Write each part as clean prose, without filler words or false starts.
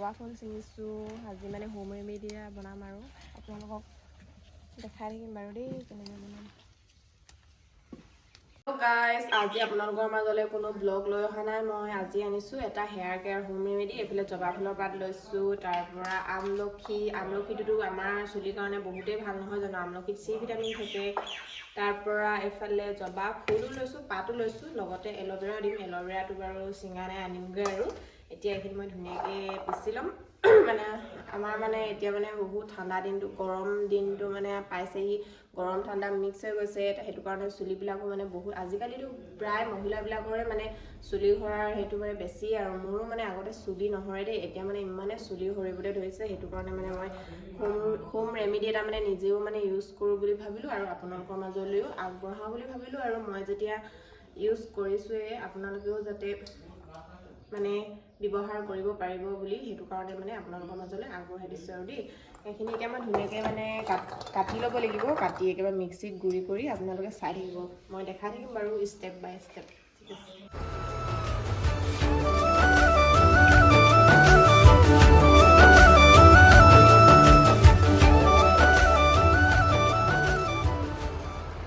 জবা ফুল ছিঙিছোঁ আজি মানে হোম ৰেমেডি বনাম আৰু আপোনালোকক দেখাই থাকিম বাৰু দেই কেনেকৈ বনাম। গাইজ আজি আপোনালোকৰ মাজলৈ কোনো ব্লগ লৈ অহা নাই। মই আজি আনিছোঁ এটা হেয়াৰ কেয়াৰ হোম ৰেমেডি। এইফালে জবা ফুলৰ পাত লৈছোঁ, তাৰপৰা আমলখিটোতো আমাৰ চুলিৰ কাৰণে বহুতেই ভাল নহয় জানো। আমলখিত চি ভিটামিন থাকে। তাৰপৰা এইফালে জবা ফুলো লৈছোঁ, পাতো লৈছোঁ, লগতে এল'ভেৰা দিম। এল'ভেৰাটো বাৰু ছিঙা নাই, আনিমগৈ আৰু এতিয়া এইখিনি মই ধুনীয়াকৈ পিচি ল'ম। মানে আমাৰ মানে এতিয়া মানে বহুত ঠাণ্ডা দিনটো, গৰম দিনটো মানে পাইছেহি, গৰম ঠাণ্ডা মিক্স হৈ গৈছে। সেইটো কাৰণে চুলিবিলাকো মানে বহুত আজিকালিতো প্ৰায় মহিলাবিলাকৰে মানে চুলি সৰাৰ সেইটো মানে বেছি আৰু মোৰো মানে আগতে চুলি নহৰে দেই, এতিয়া মানে ইমানে চুলি সৰিবলৈ ধৰিছে। সেইটো কাৰণে মানে মই হোম ৰেমেডি এটা মানে নিজেও মানে ইউজ কৰোঁ বুলি ভাবিলোঁ আৰু আপোনালোকৰ মাজলৈও আগবঢ়াওঁ বুলি ভাবিলোঁ। আৰু মই যেতিয়া ইউজ কৰিছোঁৱে আপোনালোকেও যাতে মানে ব্যৱহাৰ কৰিব পাৰিব বুলি, সেইটো কাৰণে মানে আপোনালোকৰ মাজলৈ আগবঢ়াই দিছোঁ আৰু দেই। এইখিনি এতিয়া মই ধুনীয়াকৈ মানে কাটি ল'ব লাগিব। কাটি একেবাৰে মিক্সিত গুড়ি কৰি আপোনালোকে চাই থাকিব, মই দেখাই থাকিম বাৰু ষ্টেপ বাই ষ্টেপ। ঠিক আছে।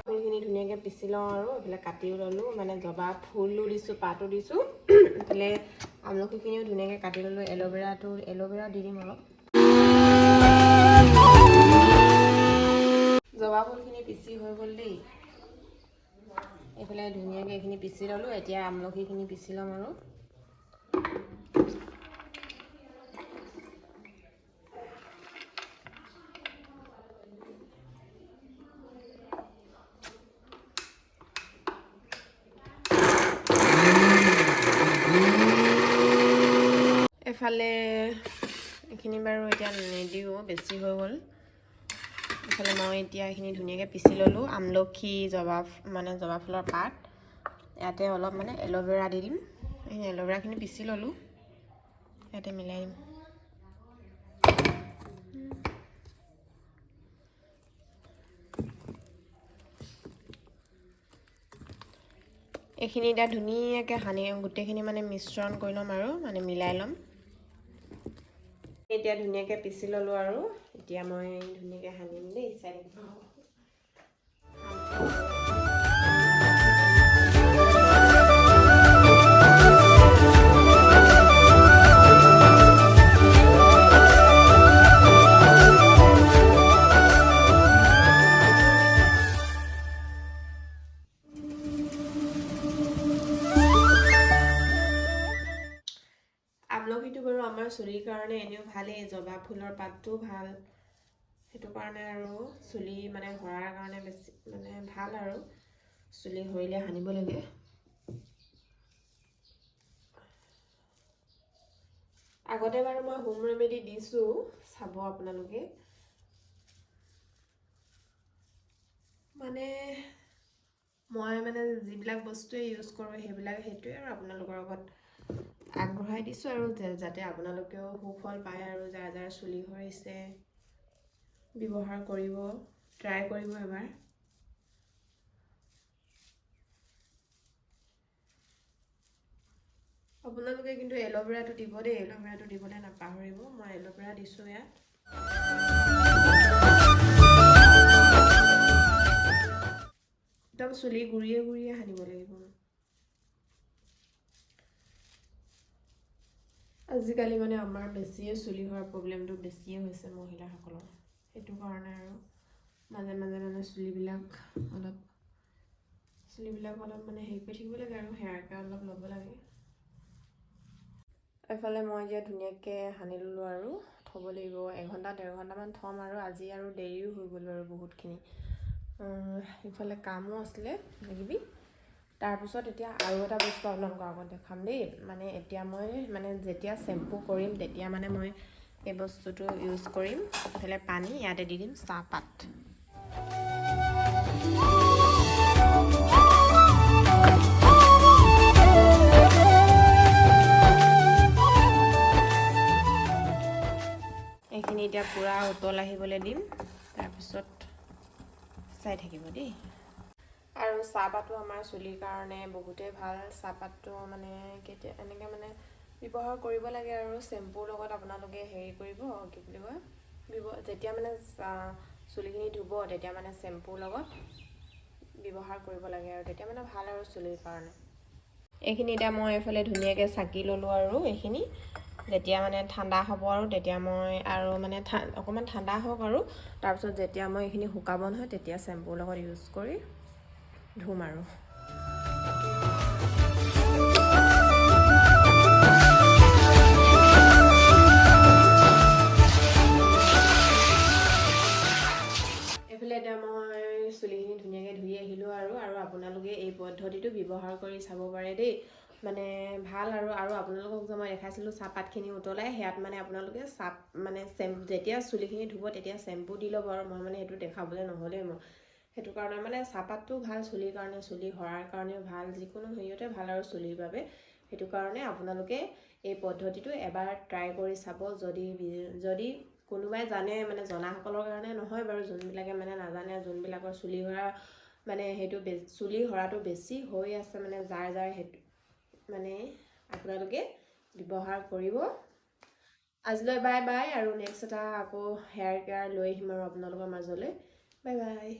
ফুলখিনি ধুনীয়াকৈ পিচি লওঁ আৰু এইফালে কাটিও ল'লোঁ, মানে জবা ফুলো দিছোঁ, পাতো দিছোঁ। এইফালে আমলখিখিনিও ধুনীয়াকৈ কাটি ল'লোঁ। এল'ভেৰা দি দিম অলপ। জবা ফুলখিনি পিচি হৈ গ'ল দেই। এইফালে ধুনীয়াকৈ এইখিনি পিচি ল'লোঁ। এতিয়া আমলখিখিনি পিচি ল'ম আৰু এফালে এইখিনি বাৰু এতিয়া নিদিওঁ, বেছি হৈ গ'ল। এইফালে মই এতিয়া এইখিনি ধুনীয়াকৈ পিচি ল'লোঁ। আমলখি, জবা ফুলৰ পাত, ইয়াতে অলপ মানে এল'ভেৰা দি দিম। এই এল'ভেৰাখিনি পিচি ল'লোঁ, ইয়াতে মিলাই দিম। এইখিনি এতিয়া ধুনীয়াকৈ গোটেইখিনি মানে মিশ্ৰণ কৰি ল'ম আৰু মানে মিলাই ল'ম। এতিয়া ধুনীয়াকৈ পিচি ল'লোঁ আৰু এতিয়া মই ধুনীয়াকৈ সানিম দেই, চাই থাকিব। আমলখিটো বাৰু আমাৰ চুলিৰ কাৰণে এনেও ভালেই, জবা ফুলৰ পাতটো ভাল। সেইটো কাৰণে আৰু চুলি মানে সৰাৰ কাৰণে বেছি মানে ভাল আৰু চুলি সৰিলে সানিব লাগে। আগতে বাৰু মই হোম ৰেমেডি দিছোঁ, চাব আপোনালোকে। মানে মই মানে যিবিলাক বস্তুৱে ইউজ কৰোঁ সেইটোৱে আৰু আপোনালোকৰ আগত আগবঢ়াই দিছোঁ আৰু যাতে আপোনালোকেও সুফল পায় আৰু যাৰ চুলি সৰিছে ব্যৱহাৰ কৰিব, ট্ৰাই কৰিব এবাৰ। আপোনালোকে কিন্তু এল'ভেৰাটো দিব দেই, এল'ভেৰাটো দিবলৈ নাপাহৰিব। মই এল'ভেৰা দিছোঁ ইয়াত। একদম চুলি গুৰিয়ে গুৰিয়ে সানিব লাগিব। আজিকালি মানে আমাৰ বেছিয়ে চুলি সৰা প্ৰব্লেমটো বেছিয়ে হৈছে মহিলাসকলৰ। সেইটো কাৰণে আৰু মাজে মাজে মানে চুলিবিলাক অলপ মানে হেৰি কৰি থাকিব লাগে আৰু হেয়াৰ কেয়াৰ অলপ ল'ব লাগে। এইফালে মই এতিয়া ধুনীয়াকৈ সানি ল'লোঁ আৰু থ'ব লাগিব। 1-1.5 ঘণ্টামান থ'ম আৰু আজি আৰু দেৰিও হৈ গ'ল বাৰু বহুতখিনি। ইফালে কামো আছিলে কিবাকিবি। তাৰপিছত এতিয়া আৰু এটা বস্তু আপোনালোকৰ আগত দেখাম দেই। মানে এতিয়া মই মানে যেতিয়া শ্বেম্পু কৰিম তেতিয়া মানে মই এই বস্তুটো ইউজ কৰিম। এইফালে পানী, ইয়াতে দি দিম চাহপাত। এইখিনি এতিয়া পূৰা উতল আহিবলৈ দিম, তাৰপিছত চাই থাকিব দেই। আৰু চাহপাতটো আমাৰ চুলিৰ কাৰণে বহুতেই ভাল। চাহপাতটো মানে এনেকৈ মানে ব্যৱহাৰ কৰিব লাগে আৰু চেম্পুৰ লগত আপোনালোকে হেৰি কৰিব কি বুলি কয় যেতিয়া মানে চুলিখিনি ধুব তেতিয়া মানে চেম্পুৰ লগত ব্যৱহাৰ কৰিব লাগে আৰু তেতিয়া মানে ভাল আৰু চুলিৰ কাৰণে। এইখিনি এতিয়া মই এইফালে ধুনীয়াকৈ চাকি ল'লোঁ আৰু এইখিনি যেতিয়া মানে ঠাণ্ডা হ'ব আৰু তেতিয়া মই আৰু মানে অকণমান ঠাণ্ডা হওক আৰু তাৰপিছত যেতিয়া মই এইখিনি শুকাব নহয় তেতিয়া চেম্পুৰ লগত ইউজ কৰি ধুম আৰু। এইফালে এতিয়া মই চুলিখিনি ধুনীয়াকৈ ধুই আহিলোঁ আৰু আপোনালোকে এই পদ্ধতিটো ব্যৱহাৰ কৰি চাব পাৰে দেই, মানে ভাল আৰু আপোনালোকক যে মই দেখাইছিলোঁ চাহপাতখিনি উতলাই সেয়াত মানে আপোনালোকে যেতিয়া চুলিখিনি ধুব তেতিয়া চেম্পু দি ল'ব আৰু মই মানে সেইটো দেখাবলৈ নহ'লেই মোৰ সেইটো কাৰণে মানে চাহপাতটো ভাল চুলিৰ কাৰণে, চুলি সৰাৰ কাৰণেও ভাল, যিকোনো হেৰিয়তে ভাল আৰু চুলিৰ বাবে। সেইটো কাৰণে আপোনালোকে এই পদ্ধতিটো এবাৰ ট্ৰাই কৰি চাব যদি কোনোবাই জানে, মানে জনাসকলৰ কাৰণে নহয় বাৰু, যোনবিলাকে মানে নাজানে, যোনবিলাকৰ চুলি সৰা মানে সেইটো চুলি সৰাটো বেছি হৈ আছে মানে যাৰ সেইটো মানে আপোনালোকে ব্যৱহাৰ কৰিব। আজিলৈ বাই বাই, আৰু নেক্সট এটা আকৌ হেয়াৰ কেয়াৰ লৈ আহিম আৰু আপোনালোকৰ মাজলৈ। Bye bye.